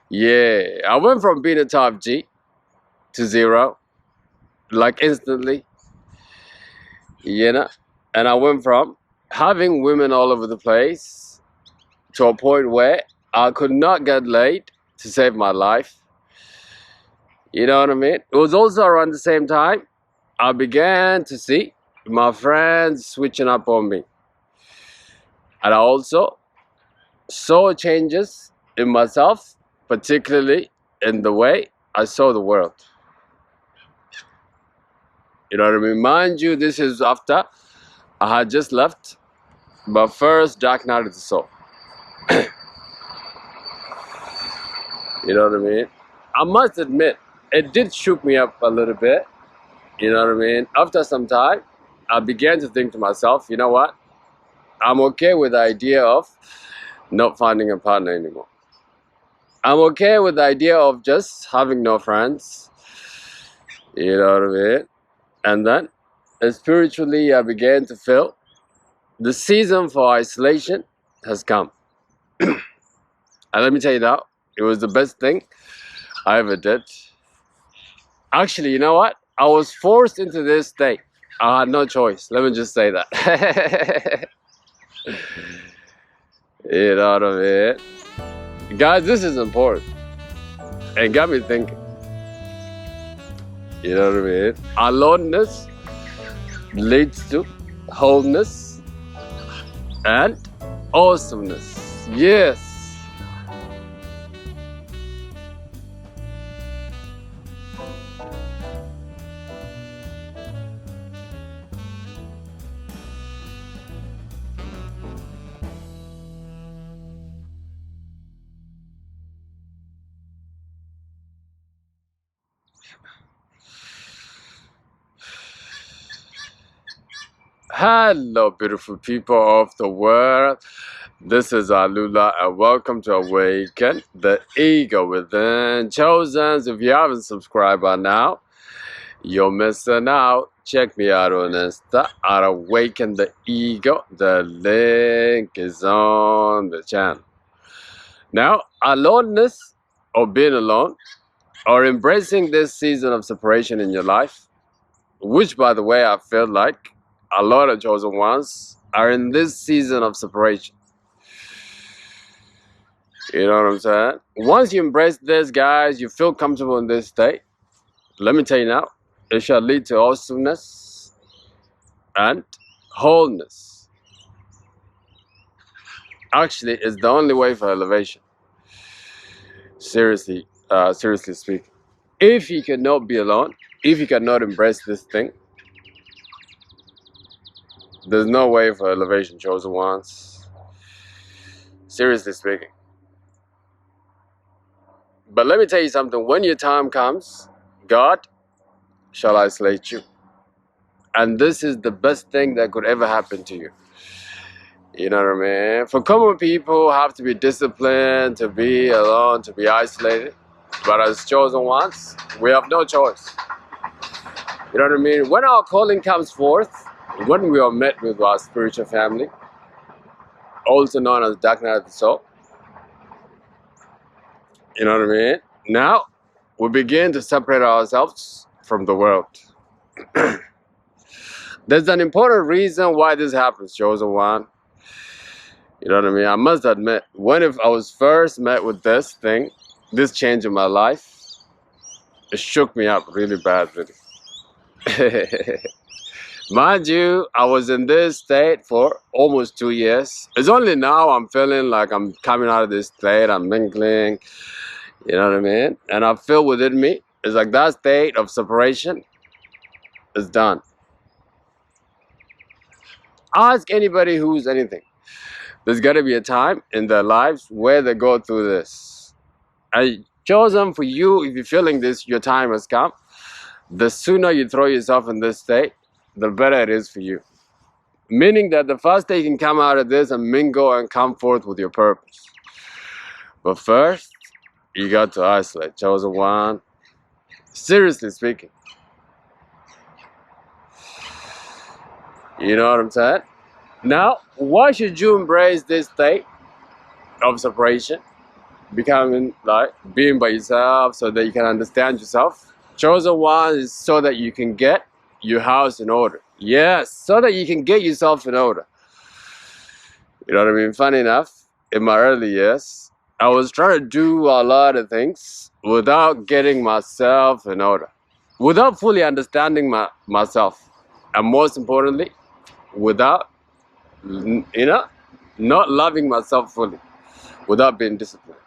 Yeah, I went from being a top G to zero, like instantly, you know. And I went from having women all over the place to a point where I could not get laid to save my life. You know what I mean? It was also around the same time I began to see my friends switching up on me. And I also saw changes in myself, particularly in the way I saw the world. You know what I mean? Mind you, this is after I had just left my first dark night of the soul. You know what I mean? I must admit, it did shook me up a little bit. You know what I mean? After some time, I began to think to myself, you know what? I'm okay with the idea of not finding a partner anymore. I'm okay with the idea of just having no friends. You know what I mean? And then, spiritually, I began to feel the season for isolation has come. And let me tell you now, it was the best thing I ever did. Actually, you know what? I was forced into this state. I had no choice. Let me just say that. You know what I mean? Guys, this is important. And got me thinking. You know what I mean? Aloneness leads to wholeness and awesomeness. Yes. Hello, beautiful people of the world. This is Alula, and welcome to Awaken the Ego Within. Chosens, if you haven't subscribed by now, you're missing out. Check me out on Insta at Awaken the Ego. The link is on the channel. Now, aloneness or being alone or embracing this season of separation in your life, which, by the way, I feel like a lot of chosen ones are in this season of separation. You know what I'm saying? Once you embrace this, guys, you feel comfortable in this state. Let me tell you now, it shall lead to awesomeness and wholeness. Actually, it's the only way for elevation. Seriously speaking. If you cannot be alone, if you cannot embrace this thing, there's no way for elevation, chosen ones. Seriously speaking. But let me tell you something. When your time comes, God shall isolate you. And this is the best thing that could ever happen to you. You know what I mean? For common people, have to be disciplined, to be alone, to be isolated. But as chosen ones, we have no choice. You know what I mean? When our calling comes forth, when we are met with our spiritual family, also known as dark night of the soul, you know what I mean? Now, we begin to separate ourselves from the world. There's an important reason why this happens, chosen one. You know what I mean? I must admit, when if I was first met with this thing, this change in my life, it shook me up really badly. Mind you, I was in this state for almost 2 years. It's only now I'm feeling like I'm coming out of this state, I'm mingling, you know what I mean? And I feel within me, it's like that state of separation is done. Ask anybody who's anything. There's got to be a time in their lives where they go through this. I chosen for you, if you're feeling this, your time has come. The sooner you throw yourself in this state, the better it is for you. Meaning that the faster you can come out of this and mingle and come forth with your purpose. But first, you got to isolate, chosen one. Seriously speaking. You know what I'm saying? Now, why should you embrace this state of separation? becoming like being by yourself so that you can understand yourself. Chosen one is so that you can get your house in order. Yes, so that you can get yourself in order. You know what I mean? Funny enough, in my early years, I was trying to do a lot of things without getting myself in order, without fully understanding myself, and most importantly, without, not loving myself fully, without being disciplined.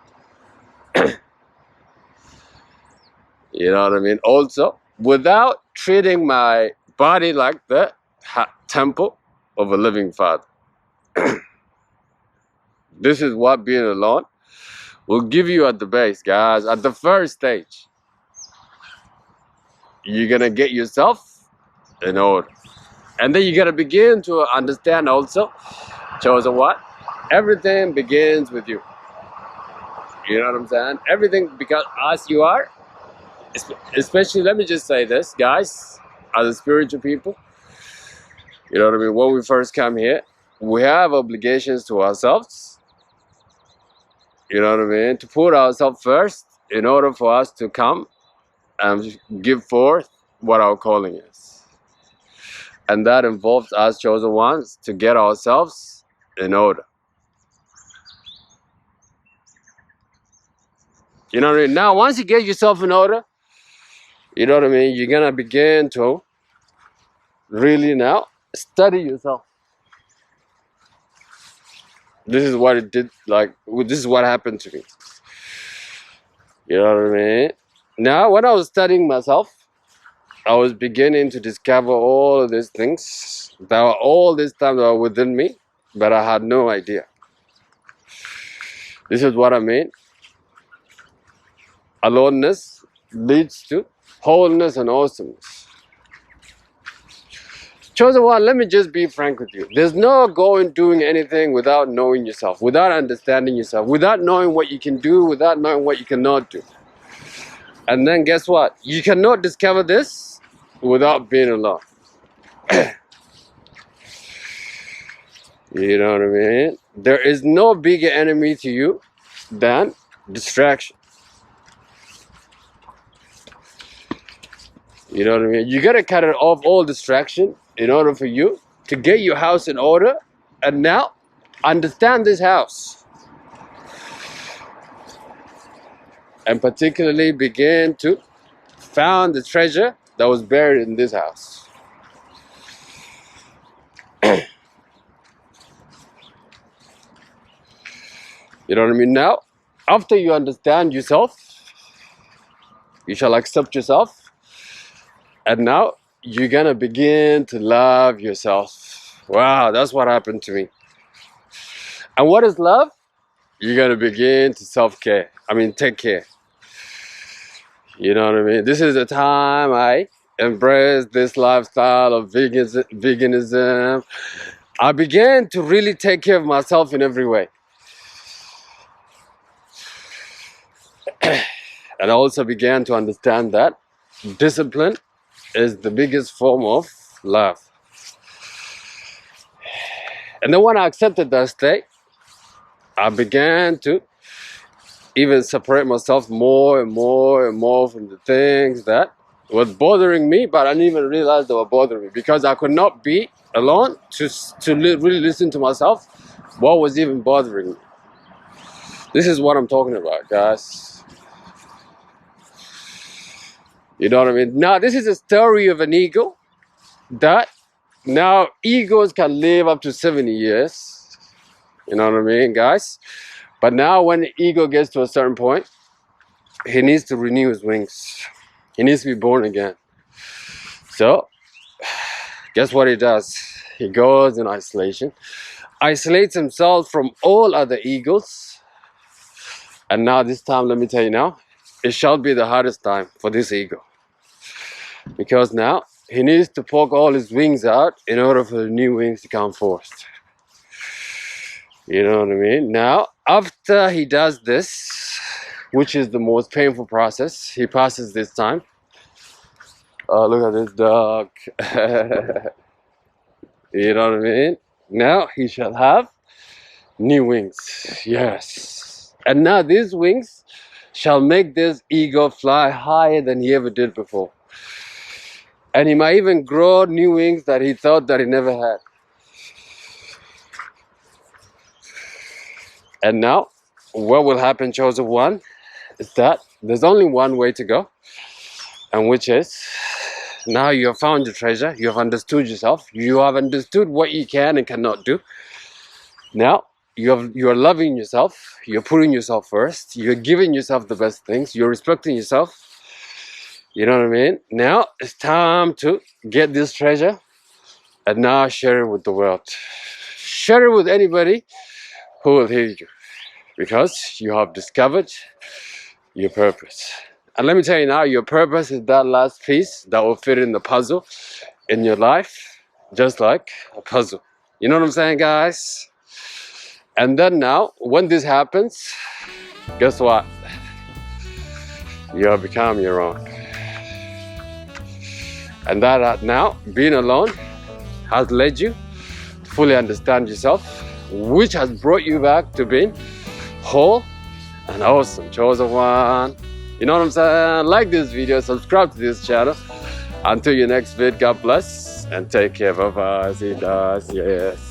You know what I mean? Also, without treating my body like the temple of a living Father. This is what being alone will give you at the base, guys. At the first stage, you're gonna get yourself in order, and then you gotta begin to understand also, chosen what? Everything begins with you. You know what I'm saying? Everything, because as you are, especially, let me just say this, guys, as a spiritual people, you know what I mean? When we first come here, we have obligations to ourselves. You know what I mean? To put ourselves first in order for us to come and give forth what our calling is. And that involves us chosen ones to get ourselves in order. You know what I mean? Now, once you get yourself in order, you know what I mean? You're going to begin to really now study yourself. This is what it did, like, this is what happened to me. You know what I mean? Now, when I was studying myself, I was beginning to discover all of these things that were all this time that were within me, but I had no idea. This is what I mean. Aloneness leads to wholeness and awesomeness. Chosen one, let me just be frank with you. There's no going doing anything without knowing yourself, without understanding yourself, without knowing what you can do, without knowing what you cannot do. And then guess what? You cannot discover this without being alone. You know what I mean? There is no bigger enemy to you than distraction. You know what I mean? You gotta cut it off, all distraction, in order for you to get your house in order and now understand this house. And particularly begin to find the treasure that was buried in this house. You know what I mean? Now, after you understand yourself, you shall accept yourself. And now you're gonna begin to love yourself. Wow, that's what happened to me. And what is love? You're gonna begin to self-care. Take care. You know what I mean? This is the time I embrace this lifestyle of veganism. I began to really take care of myself in every way. And I also began to understand that discipline is the biggest form of love. And then when I accepted that state, I began to even separate myself more and more and more from the things that was bothering me, but I didn't even realize they were bothering me because I could not be alone to really listen to myself. What was even bothering me? This is what I'm talking about, guys. You know what I mean? Now, this is a story of an ego that now egos can live up to 70 years. You know what I mean, guys? But now when the ego gets to a certain point, he needs to renew his wings. He needs to be born again. So, guess what he does? He goes in isolation, isolates himself from all other egos. And now this time, let me tell you now, it shall be the hardest time for this ego. Because now, he needs to poke all his wings out in order for the new wings to come forth. You know what I mean? Now, after he does this, which is the most painful process, he passes this time. Oh, look at this dog. You know what I mean? Now, he shall have new wings. Yes. And now these wings shall make this eagle fly higher than he ever did before. And he might even grow new wings that he thought that he never had. And now, what will happen, chosen one, is that there's only one way to go. And which is, now you have found your treasure, you have understood yourself, you have understood what you can and cannot do. Now, you are loving yourself, you're putting yourself first, you're giving yourself the best things, you're respecting yourself. You know what I mean? Now, it's time to get this treasure and now share it with the world. Share it with anybody who will hear you, because you have discovered your purpose. And let me tell you now, your purpose is that last piece that will fit in the puzzle in your life, just like a puzzle. You know what I'm saying, guys? And then now, when this happens, guess what? You have become your own. And that now, being alone has led you to fully understand yourself, which has brought you back to being whole and awesome, chosen one. You know what I'm saying? Like this video, subscribe to this channel. Until your next vid, God bless and take care. Bye bye. See you guys. Yes.